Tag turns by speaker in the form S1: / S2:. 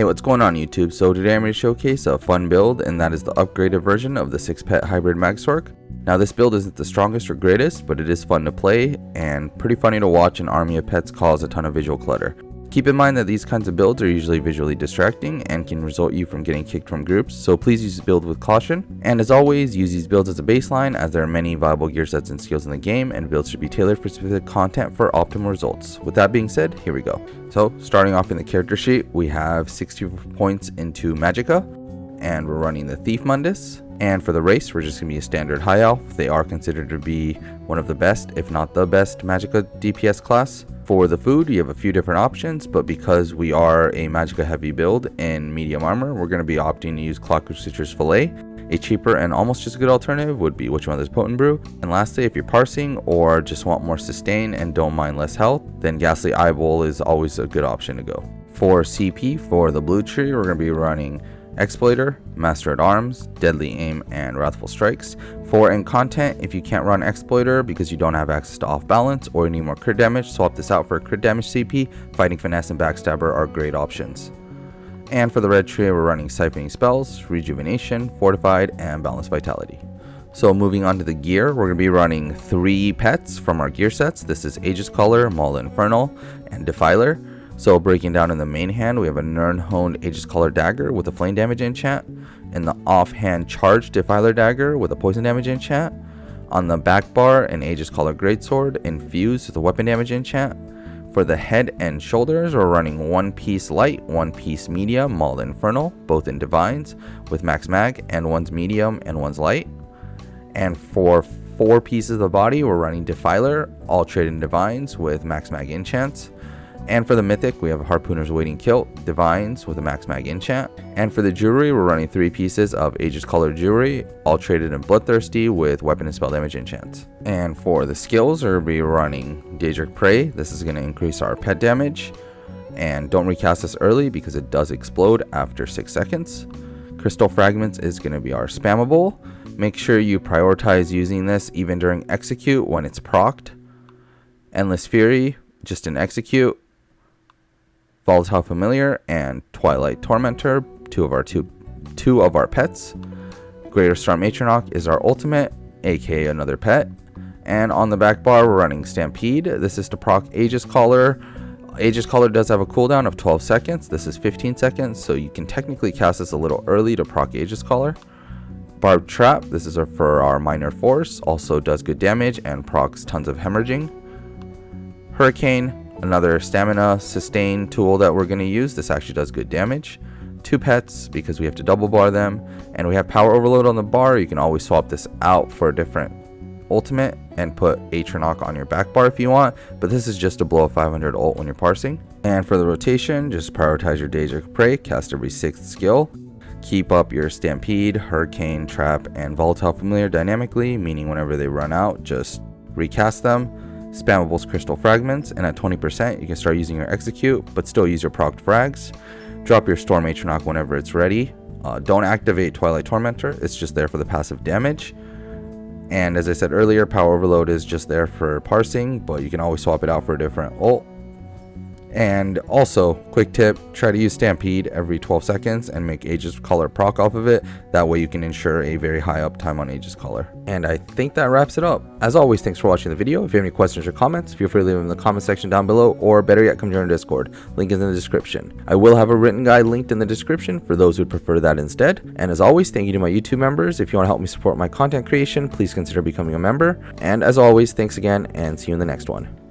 S1: Hey, what's going on YouTube? So today I'm going to showcase a fun build, and that is the upgraded version of the 6-pet hybrid MagSorc. Now this build isn't the strongest or greatest, but it is fun to play and pretty funny to watch an army of pets cause a ton of visual clutter. Keep in mind that these kinds of builds are usually visually distracting and can result you from getting kicked from groups, so please use this build with caution. And as always, use these builds as a baseline, as there are many viable gear sets and skills in the game, and builds should be tailored for specific content for optimal results. With that being said, here we go. So starting off in the character sheet, we have 60 points into Magicka, and we're running the Thief Mundus. And for the race, we're just going to be a standard high elf. They are considered to be one of the best, if not the best, Magicka DPS class. For the food, you have a few different options, but because we are a Magicka heavy build in medium armor, we're going to be opting to use Clockwork Citrus Fillet. A cheaper and almost just a good alternative would be Witch Mother's Potent Brew. And lastly, if you're parsing or just want more sustain and don't mind less health, then Ghastly Eyeball is always a good option to go. For CP, for the blue tree, we're going to be running Exploiter, Master at Arms, Deadly Aim, and Wrathful Strikes. For end content, if you can't run Exploiter because you don't have access to off balance or you need more crit damage, swap this out for crit damage CP. Fighting Finesse and Backstabber are great options. And for the red tree, we're running Siphoning Spells, Rejuvenation, Fortified, and Balanced Vitality. So moving on to the gear, we're going to be running 3 pets from our gear sets. This is Aegis Caller, Maul Infernal, and Defiler. So breaking down in the main hand, we have a Nirn-honed Aegis Caller Dagger with a flame damage enchant. In the offhand, charged Defiler Dagger with a poison damage enchant. On the back bar, an Aegis Caller Greatsword infused with a weapon damage enchant. For the head and shoulders, we're running 1 piece light, 1 piece medium, Maul Infernal, both in divines, with max mag, and one's medium and one's light. And for 4 pieces of the body, we're running Defiler, all traded in divines with max mag enchants. And for the mythic, we have a Harpooner's Waiting Kilt, divines with a max mag enchant. And for the jewelry, we're running 3 pieces of Aegis Caller jewelry, all traded in Bloodthirsty with weapon and spell damage enchants. And for the skills, we're going to be running Daedric Prey. This is going to increase our pet damage. And don't recast this early because it does explode after 6 seconds. Crystal Fragments is going to be our spammable. Make sure you prioritize using this even during execute when it's procced. Endless Fury, just in execute. Volatile Familiar and Twilight Tormentor, two of our pets. Greater Storm Atronach is our ultimate, aka another pet. And on the back bar, we're running Stampede. This is to proc Aegis Caller. Aegis Caller does have a cooldown of 12 seconds. This is 15 seconds, so you can technically cast this a little early to proc Aegis Caller. Barbed Trap, this is for our Minor Force, also does good damage and procs tons of hemorrhaging. Hurricane, another stamina sustain tool that we're going to use. This actually does good damage. 2 pets because we have to double bar them. And we have Power Overload on the bar. You can always swap this out for a different ultimate and put Atronach on your back bar if you want. But this is just to blow a 500 ult when you're parsing. And for the rotation, just prioritize your Daedric Prey, cast every 6th skill. Keep up your Stampede, Hurricane, Trap, and Volatile Familiar dynamically, meaning whenever they run out, just recast them. Spammables Crystal Fragments, and at 20% you can start using your execute but still use your procced frags. Drop your Storm Atronach whenever it's ready. Don't activate Twilight Tormentor, it's just there for the passive damage. And as I said earlier, Power Overload is just there for parsing, but you can always swap it out for a different ult. And also, quick tip, try to use Stampede every 12 seconds and make Aegis Caller proc off of it. That way you can ensure a very high uptime on Aegis Caller. And I think that wraps it up. As always, thanks for watching the video. If you have any questions or comments, feel free to leave them in the comment section down below, or better yet, come join our Discord. Link is in the description. I will have a written guide linked in the description for those who would prefer that instead. And as always, thank you to my YouTube members. If you want to help me support my content creation, please consider becoming a member. And as always, thanks again, and see you in the next one.